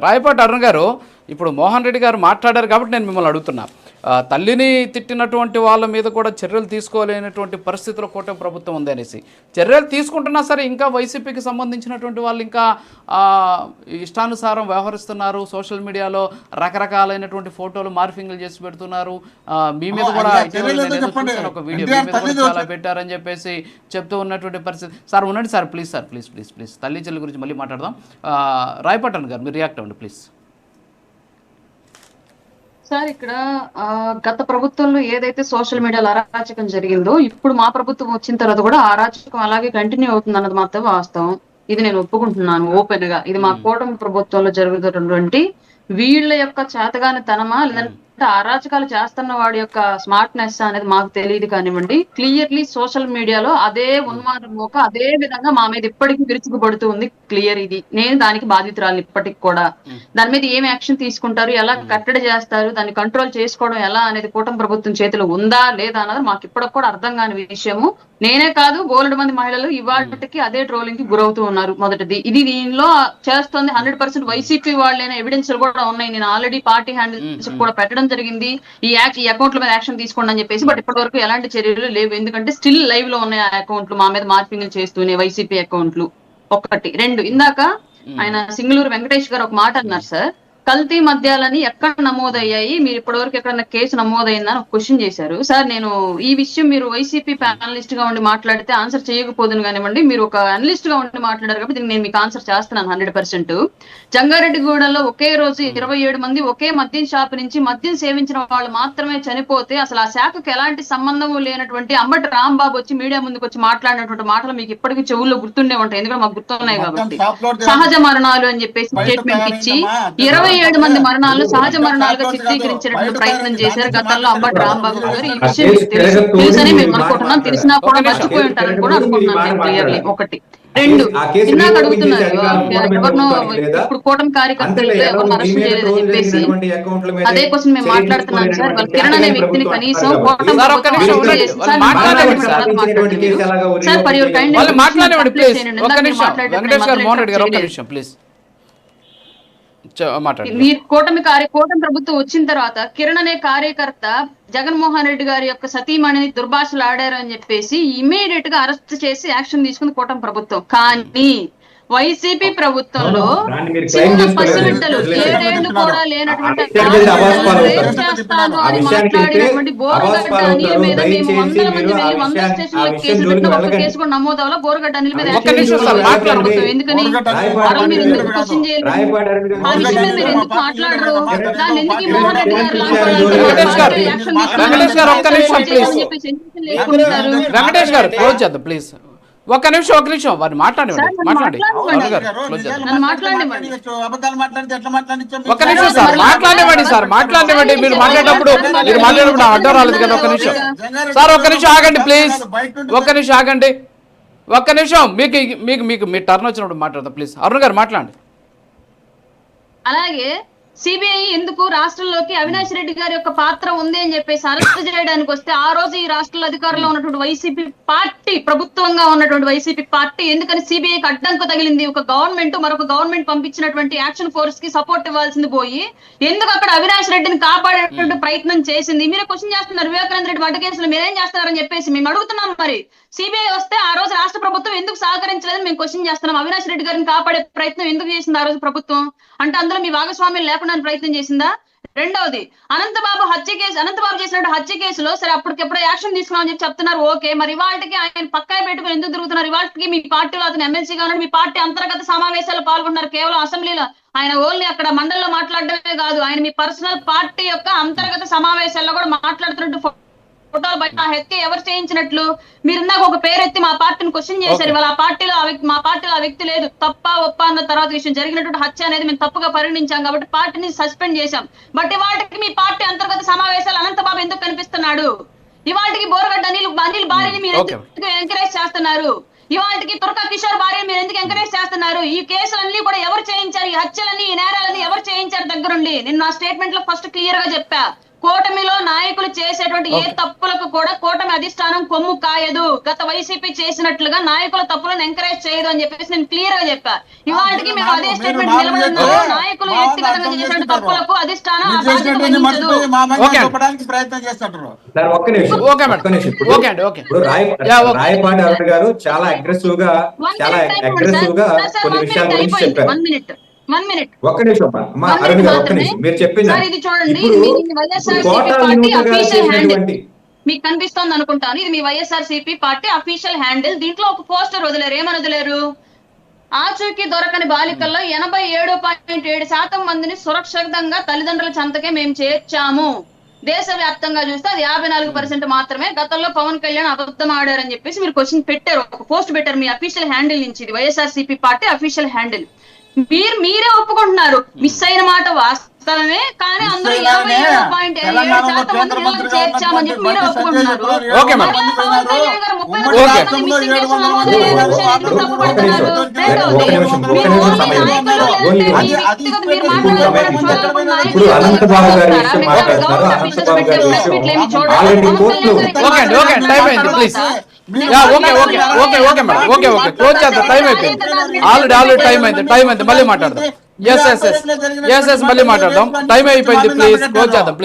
రాయపాటి అరుణ్ గారు, ఇప్పుడు మోహన్ రెడ్డి గారు మాట్లాడారు కాబట్టి నేను మిమ్మల్ని అడుగుతున్నా. తల్లిని తిట్టినటువంటి వాళ్ళ మీద కూడా చర్యలు తీసుకోలేనటువంటి పరిస్థితిలో కూటమి ప్రభుత్వం ఉంది అనేసి చర్యలు తీసుకుంటున్నా సరే ఇంకా వైసీపీకి సంబంధించినటువంటి వాళ్ళు ఇంకా ఇష్టానుసారం వ్యవహరిస్తున్నారు. సోషల్ మీడియాలో రకరకాలైనటువంటి ఫోటోలు మార్ఫింగ్లు చేసి పెడుతున్నారు. మీ మీద కూడా ఒక వీడియో మీ మీద కూడా చాలా పెట్టారని చెప్పేసి చెప్తూ ఉన్నటువంటి పరిస్థితి. సార్ ఉండండి sir, please sir, please please please తల్లి చెల్లి గురించి మళ్ళీ మాట్లాడదాం. రాయపాటి అరుణ్ గారు, మీరు రియాక్ట్ అవ్వండి ప్లీజ్. సార్, ఇక్కడ గత ప్రభుత్వంలో ఏదైతే సోషల్ మీడియాలో అరాచకం జరిగిందో ఇప్పుడు మా ప్రభుత్వం వచ్చిన తర్వాత కూడా అరాచకం అలాగే కంటిన్యూ అవుతుంది అన్నది మాత్రం వాస్తవం. ఇది నేను ఒప్పుకుంటున్నాను ఓపెన్ గా. ఇది మా కూటమి ప్రభుత్వంలో జరుగుతున్నటువంటి వీళ్ళ యొక్క చేతగాని తనమా లేదంటే అరాచకాలు చేస్తున్న వాడి యొక్క స్మార్ట్నెస్ అనేది మాకు తెలియదు కానివ్వండి. క్లియర్లీ సోషల్ మీడియాలో అదే ఉన్మాద మోక అదే విధంగా మా మీద ఇప్పటికీ విరుచుకుపడుతూ ఉంది. క్లియర్ ఇది. నేను దానికి బాధితురాలు ఇప్పటికి కూడా. దాని మీద ఏం యాక్షన్ తీసుకుంటారు, ఎలా కట్టడి చేస్తారు, దాన్ని కంట్రోల్ చేసుకోవడం ఎలా అనేది కూటమి ప్రభుత్వం చేతిలో ఉందా లేదా అన్నది మాకు ఇప్పటికి కూడా అర్థం కాని విషయము. నేనే కాదు, బోలెడు మంది మహిళలు ఇవాళకి అదే ట్రోలింగ్ కి గురవుతూ ఉన్నారు. మొదటిది ఇది. దీనిలో చేస్తుంది 100% వైసీపీ వాళ్ళైన ఎవిడెన్స్ కూడా ఉన్నాయి. నేను ఆల్రెడీ పార్టీ హ్యాండిల్స్ కూడా పెట్టడం జరిగింది. ఈ అకౌంట్ల మీద యాక్షన్ తీసుకోండి అని చెప్పేసి. బట్ ఇప్పటి వరకు ఎలాంటి చర్యలు లేవు. ఎందుకంటే స్టిల్ లైవ్ లో ఉన్నాయి ఆ అకౌంట్లు, మా మీద మార్పింగ్లు చేస్తూనే వైసీపీ అకౌంట్లు. ఒకటి. రెండు, ఇందాక ఆయన సింగళూరు వెంకటేష్ గారు ఒక మాట అన్నారు సార్. కల్తీ మద్యాలని ఎక్కడ నమోదయ్యాయి, మీరు ఇప్పటి వరకు ఎక్కడన్నా కేసు నమోదైందని ఒక క్వశ్చన్ చేశారు. సార్, నేను ఈ విషయం మీరు వైసీపీ ప్యానలిస్ట్ గా ఉండి మాట్లాడితే ఆన్సర్ చేయకపోదును కానివ్వండి. మీరు ఒక అనలిస్ట్ గా ఉండి మాట్లాడారు కాబట్టి నేను మీకు ఆన్సర్ చేస్తున్నాను 100%. జంగారెడ్డిగూడలో ఒకే రోజు 27 మంది ఒకే మద్యం షాప్ నుంచి మద్యం సేవించిన వాళ్ళు మాత్రమే చనిపోతే అసలు ఆ శాఖకు ఎలాంటి సంబంధం లేనటువంటి అంబటి రాంబాబు వచ్చి మీడియా ముందుకు వచ్చి మాట్లాడినటువంటి మాటలు మీకు ఇప్పటికీ చెవుల్లో గుర్తుండే ఉంటాయి. ఎందుకంటే మాకు గుర్తున్నాయి కాబట్టి. సహజ మరణాలు అని చెప్పేసి స్టేట్మెంట్ ఇచ్చి 27 మంది మరణాలను సహజ మరణాలుగా చిత్రీకరించినటువంటి ప్రయత్నం చేశారు గతంలో అంబటి రాంబాబు గారు. ఈ విషయం తెలుసని మేము అనుకుంటున్నాం. తెలిసినా కూడా మర్చిపోయి ఉంటారని కూడా అనుకుంటున్నాం క్లియర్లీ. ఒకటి. రెండు, ఇందాక అడుగుతున్నారు ఎవరినో ఇప్పుడు కూటమి కార్యకర్తలు ఎవరిని అరెస్ట్ చేయలేదని చెప్పేసి. అదే క్వశ్చన్ మేము మాట్లాడుతున్నాం సార్. కిరణ్ అనే వ్యక్తిని కనీసం కూటమి సార్ ఫర్ యువర్ కైండ్ మీరు కూటమి ప్రభుత్వం వచ్చిన తర్వాత కిరణ్ అనే కార్యకర్త జగన్మోహన్ రెడ్డి గారి యొక్క సతీమణిని దుర్భాషలు ఆడారు అని చెప్పేసి ఇమీడియట్ గా అరెస్ట్ చేసి యాక్షన్ తీసుకుంది కూటమి ప్రభుత్వం. కానీ వైసీపీ ప్రభుత్వంలో చిన్న పసిబిడ్డలు 7 ఏళ్లు కూడా లేనటువంటి మాట్లాడినటువంటి బోరగడ్డ అనిల్ మీద మేము 100 మంది వెళ్ళి 100 స్టేషన్ల కేసులు పెట్టిన ఒక్క కేసు కూడా నమోదవలో బోరగడ్డ అనిల్ మీద ఎందుకని అరుణ్ మీరు ఎందుకు క్వశ్చన్ చేయలేదు? ఆ విషయం మీద మీరు ఎందుకు మాట్లాడరు? దాన్ని ఎందుకు ఈ మోహన్ రెడ్డి గారు ఒక్క నిమిషం వారిని మాట్లాడండి. మీరు మాట్లాడేటప్పుడు అడ్డం రాలేదు కదా. ఒక్క నిమిషం సార్, ఒక్క నిమిషం ఆగండి ప్లీజ్. ఒక్క నిమిషం మీకు మీ టర్న్ వచ్చినప్పుడు మాట్లాడదాం ప్లీజ్. అరుణ్ గారు మాట్లాడండి. అలాగే సిబిఐ ఎందుకు రాష్ట్రంలోకి అవినాష్ రెడ్డి గారి యొక్క పాత్ర ఉంది అని చెప్పేసి అరెస్ట్ చేయడానికి వస్తే ఆ రోజు ఈ రాష్ట్రంలో అధికారంలో ఉన్నటువంటి వైసీపీ పార్టీ, ప్రభుత్వంగా ఉన్నటువంటి వైసీపీ పార్టీ ఎందుకని సిబిఐకి అడ్డంకు తగిలింది? ఒక గవర్నమెంట్ మరొక గవర్నమెంట్ పంపించినటువంటి యాక్షన్ ఫోర్స్ కి సపోర్ట్ ఇవ్వాల్సింది పోయి ఎందుకు అక్కడ అవినాష్ రెడ్డిని కాపాడేటువంటి ప్రయత్నం చేసింది? మీరే క్వశ్చన్ చేస్తున్నారు. వివేకానంద రెడ్డి వంట కేసులు మీరేం చేస్తున్నారని చెప్పేసి మేము అడుగుతున్నాం. మరి సిబిఐ వస్తే ఆ రోజు రాష్ట్ర ప్రభుత్వం ఎందుకు సహకరించలేదని మేము క్వశ్చన్ చేస్తున్నాం. అవినాష్ రెడ్డి గారిని కాపాడే ప్రయత్నం ఎందుకు చేసింది ఆ రోజు ప్రభుత్వం? అంటే అందులో మీ భాగస్వామ్యం లేకుండా ప్రయత్నం చేసిందా? రెండవది, అనంతబాబు చేసినట్టు హత్య కేసులో సరే అప్పటికెప్పుడు యాక్షన్ తీసుకున్నామని చెప్పి చెప్తున్నారు. ఓకే, మరి ఇవాళకి ఆయన పక్కా పెట్టుకుని ఎందుకు తిరుగుతున్నారు? ఇవాళకి మీ పార్టీలో అతను ఎమ్మెల్సీగా ఉన్నాడు, మీ పార్టీ అంతర్గత సమావేశాల్లో పాల్గొంటున్నారు. కేవలం అసెంబ్లీలో ఆయన ఓన్లీ అక్కడ మండలిలో మాట్లాడడమే కాదు, ఆయన మీ పర్సనల్ పార్టీ యొక్క అంతర్గత సమావేశాల్లో కూడా మాట్లాడుతున్నట్టు ఫోటోలు బయట. ఆ హత్య ఎవరు చేయించినట్లు? మీరు నాకు ఒక పేరెత్తి మా పార్టీని క్వశ్చన్ చేశారు. ఇవాళ మా పార్టీలో ఆ వ్యక్తి లేదు. తప్ప ఒప్ప అన్న తర్వాత విషయం జరిగినటువంటి హత్య అనేది మేము తప్పుగా పరిగణించాం కాబట్టి పార్టీని సస్పెండ్ చేశాం. బట్ ఇవాళకి మీ పార్టీ అంతర్గత సమావేశాలు అనంతబాబు ఎందుకు కనిపిస్తున్నాడు? ఇవాళకి బోరగడ్డ అనిల్ భార్యని మీరు ఎందుకు ఎంకరేజ్ చేస్తున్నారు? ఇవాళకి తుర్కా కిషోర్ భార్యని మీరు ఎందుకు ఎంకరేజ్ చేస్తున్నారు? ఈ కేసులన్నీ కూడా ఎవరు చేయించారు? ఈ హత్యలన్నీ, ఈ నేరాలన్నీ ఎవరు చేయించారు దగ్గరుండి? నేను నా స్టేట్మెంట్ లో ఫస్ట్ క్లియర్ గా చెప్పా. కూటమిలో నాయకులు చేసేటువంటి ఏ తప్పులకు కూడా కూటమి అధిష్టానం కొమ్ము కాయదు. గత వైసీపీ చేసినట్లుగా నాయకుల తప్పులను ఎంకరేజ్ చేయదు అని చెప్పేసి నేను క్లియర్ గా చెప్పా. ఇవాటికి మేము అదే స్టేట్మెంట్ నిలబడుతున్నాము. నాయకులు వ్యక్తిగతంగా చేసినటువంటి తప్పులకు అధిష్టానం ఆ బాధ్యత వహించదు. రాయపాటి అరుణ్ గారు చాలా అగ్రెసివ్ గా కొన్ని విషయాల గురించి చెప్పారు. 1 minute. ఒక్క నిమిషం అమ్మా అరుణ్ గారు, ఒక్క నిమిషం. మీరు చెప్పింది ఇది చూడండి, మీకు కనిపిస్తోంది అనుకుంటాను. ఇది మీ వైఎస్ఆర్సీపీ పార్టీ అఫీషియల్ హ్యాండిల్. దీంట్లో ఒక పోస్టర్ వదిలేరు. ఏమని వదిలేరు? ఆచూకీ దొరకని బాలికల్లో 87.7% మందిని సురక్షితంగా తల్లిదండ్రుల చెంతకే మేము చేర్చాము. దేశవ్యాప్తంగా చూస్తే అది 54% మాత్రమే. గతంలో పవన్ కళ్యాణ్ అబద్ధం ఆడారని చెప్పేసి మీరు క్వశ్చన్ పెట్టారు, ఒక పోస్ట్ పెట్టారు మీ అఫీషియల్ హ్యాండిల్ నుంచి. ఇది వైఎస్ఆర్సీపీ పార్టీ అఫీషియల్ హ్యాండిల్. మీరే ఒప్పుకుంటున్నారు మిస్ అయిన మాట వాస్తవమే, కానీ అందరూ 87.7% మంది ఇళ్లకు చేర్చామని చెప్పి మీరే ఒప్పుకుంటున్నారు. పవన్ కళ్యాణ్ గారు 30% మిస్సింగ్ కేసులు నమోదయ్యే విషయం ఎందుకు తప్పుపడుతున్నారు? ఇప్పుడు అనంతబాబు గారి విషయం మాట్లాడుతున్నారు. అనంతబాబు గారి విషయం ఆల్రెడీ కోర్టులో క్లోజ్ చేద్దాం. టైం అయిపోయింది, ఆల్రెడీ టైం అయింది. మళ్ళీ మాట్లాడదాం. మళ్ళీ మాట్లాడదాం. టైం అయిపోయింది. ప్లీజ్ క్లోజ్ చేద్దాం.